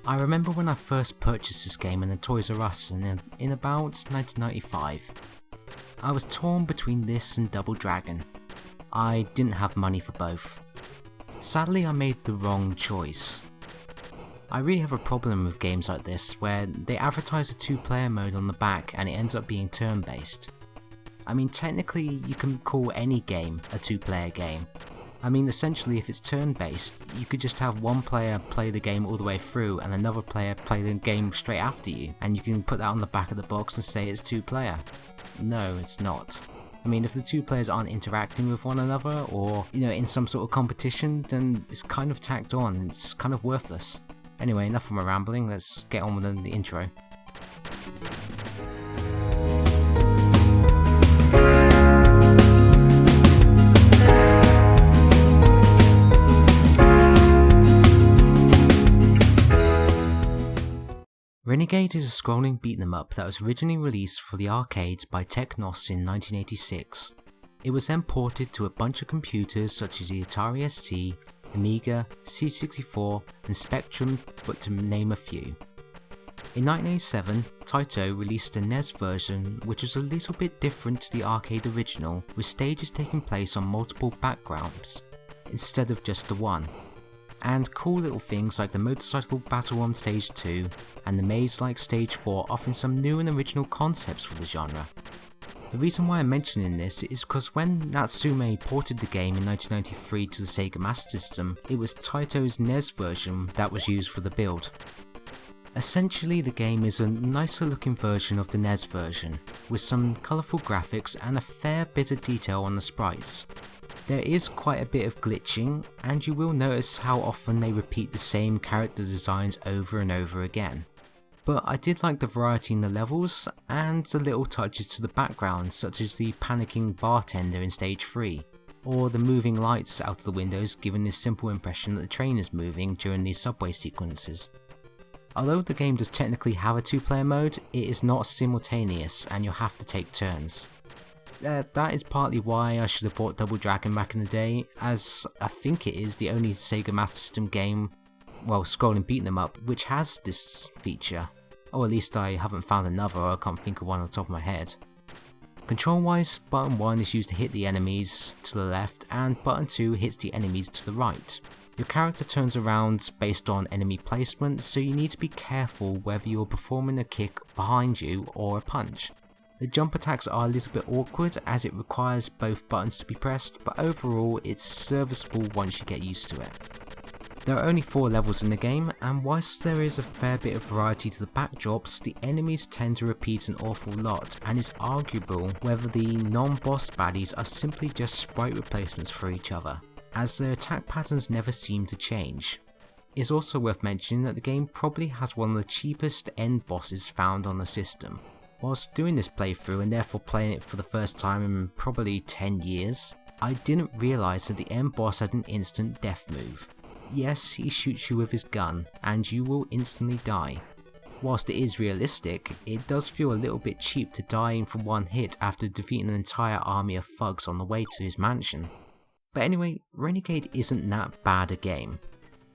I remember when I first purchased this game in a Toys R Us in about 1995. I was torn between this and Double Dragon. I didn't have money for both. Sadly, I made the wrong choice. I really have a problem with games like this where they advertise a 2-player mode on the back and it ends up being turn-based. I mean, technically you can call any game a 2-player game. I mean, essentially if it's turn-based, you could just have one player play the game all the way through and another player play the game straight after you, and you can put that on the back of the box and say it's 2-player. No, it's not. I mean, if the 2 players aren't interacting with one another or, in some sort of competition, then it's kind of tacked on, it's kind of worthless. Anyway, enough of my rambling, let's get on with the intro. Renegade is a scrolling beat-em-up that was originally released for the arcades by Technos in 1986. It was then ported to a bunch of computers such as the Atari ST, Amiga, C64 and Spectrum, but to name a few. In 1987, Taito released a NES version which was a little bit different to the arcade original, with stages taking place on multiple backgrounds, instead of just the one. And cool little things like the motorcycle battle on stage 2 and the maze-like stage 4 offering some new and original concepts for the genre. The reason why I'm mentioning this is because when Natsume ported the game in 1993 to the Sega Master System, it was Taito's NES version that was used for the build. Essentially, the game is a nicer looking version of the NES version, with some colourful graphics and a fair bit of detail on the sprites. There is quite a bit of glitching, and you will notice how often they repeat the same character designs over and over again. But I did like the variety in the levels, and the little touches to the background, such as the panicking bartender in stage 3, or the moving lights out of the windows giving this simple impression that the train is moving during these subway sequences. Although the game does technically have a 2-player mode, it is not simultaneous and you'll have to take turns. That is partly why I should have bought Double Dragon back in the day, as I think it is the only Sega Master System game, well, scrolling beat 'em up, which has this feature. Or at least I haven't found another, or I can't think of one on the top of my head. Control wise, button 1 is used to hit the enemies to the left, and button 2 hits the enemies to the right. Your character turns around based on enemy placement, so you need to be careful whether you're performing a kick behind you or a punch. The jump attacks are a little bit awkward as it requires both buttons to be pressed, but overall it's serviceable once you get used to it. There are only 4 levels in the game, and whilst there is a fair bit of variety to the backdrops, the enemies tend to repeat an awful lot, and it's arguable whether the non-boss baddies are simply just sprite replacements for each other, as their attack patterns never seem to change. It's also worth mentioning that the game probably has one of the cheapest end bosses found on the system. Whilst doing this playthrough and therefore playing it for the first time in probably 10 years, I didn't realise that the end boss had an instant death move. Yes, he shoots you with his gun, and you will instantly die. Whilst it is realistic, it does feel a little bit cheap to dying from one hit after defeating an entire army of thugs on the way to his mansion. But anyway, Renegade isn't that bad a game.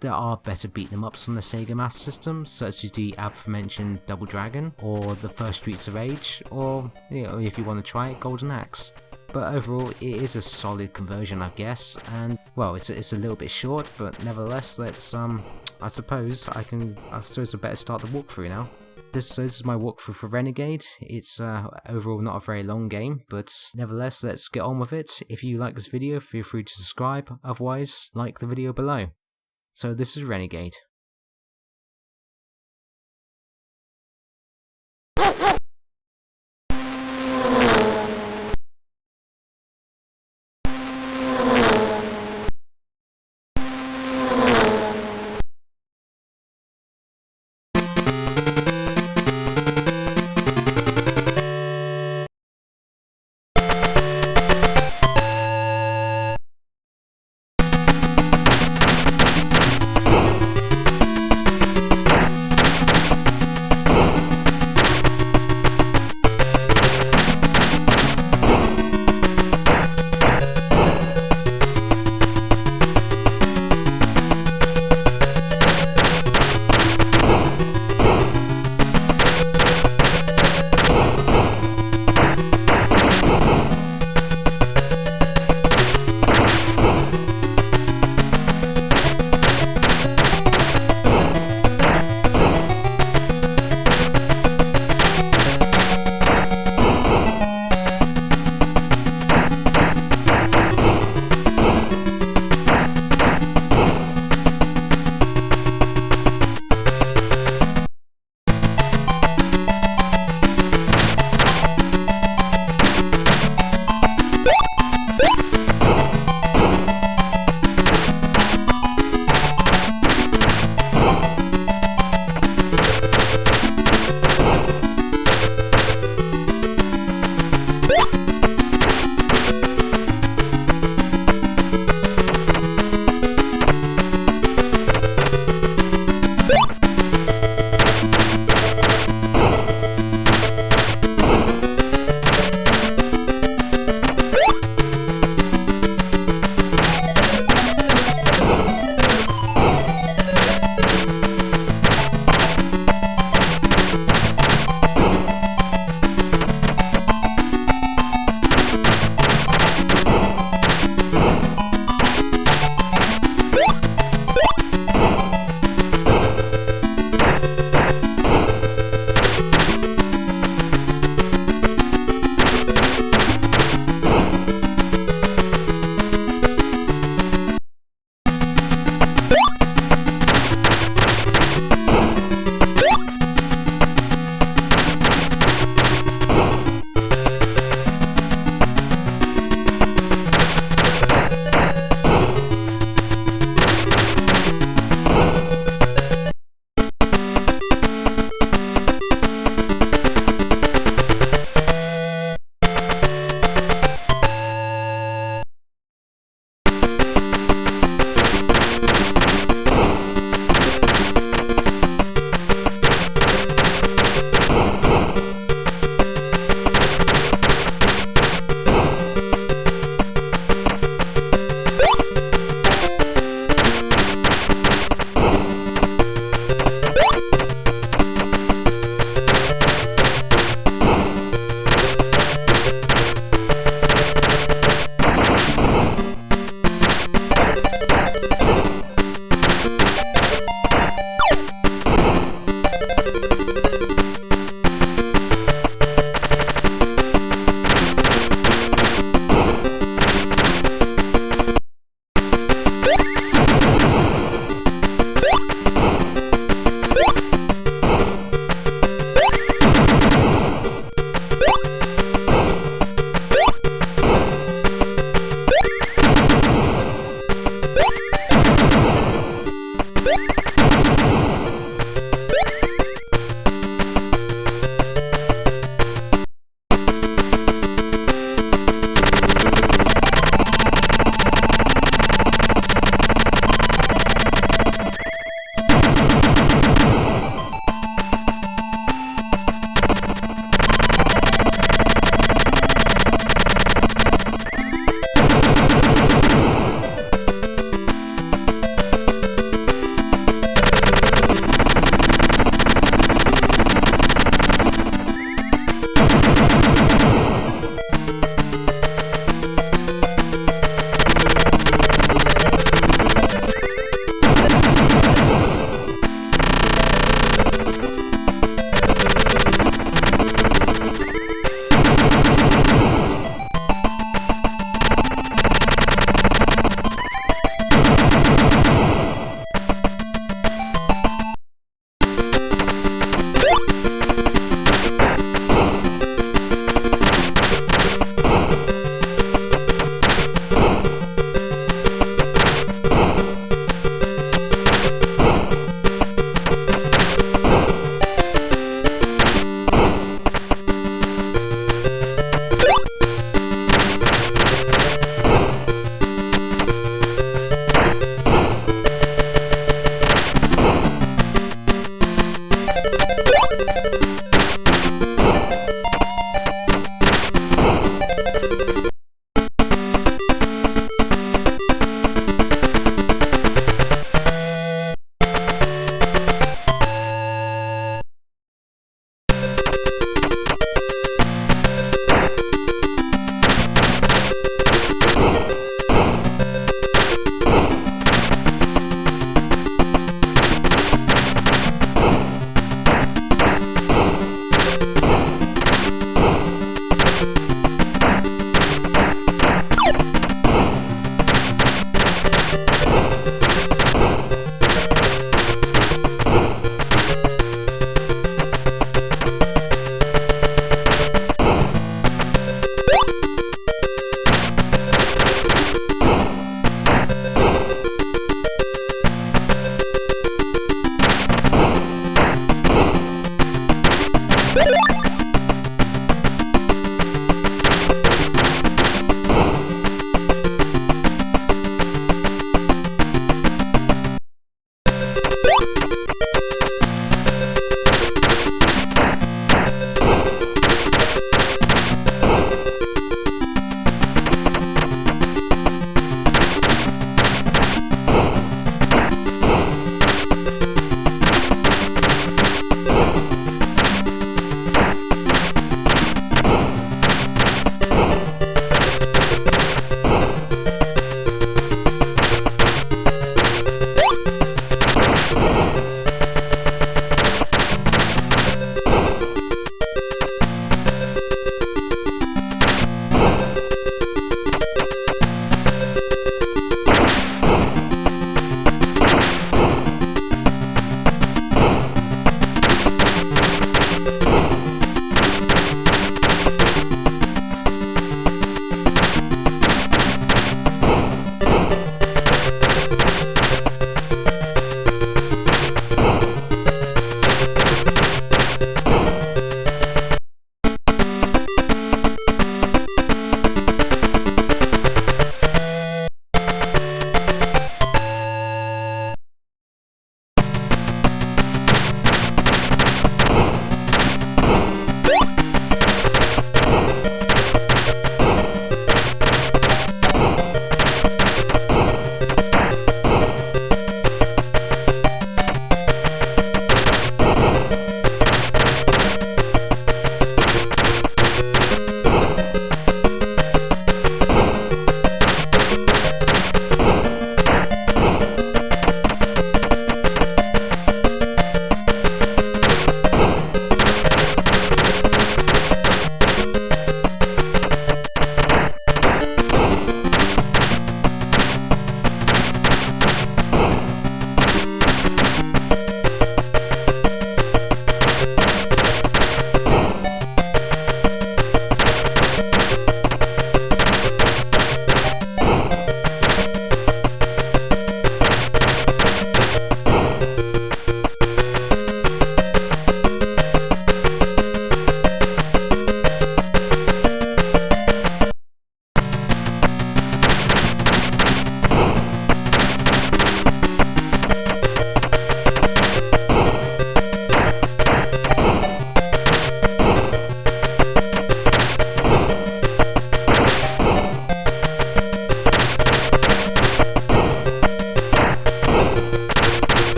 There are better beat-em-ups on the Sega Master System, such as the aforementioned Double Dragon, or the first Streets of Rage, or, if you want to try it, Golden Axe. But overall, it is a solid conversion, I guess, and, well, it's a little bit short, but nevertheless, let's, I suppose I better start the walkthrough now. This is my walkthrough for Renegade. It's overall not a very long game, but nevertheless, let's get on with it. If you like this video, feel free to subscribe, otherwise, like the video below. So this is Renegade.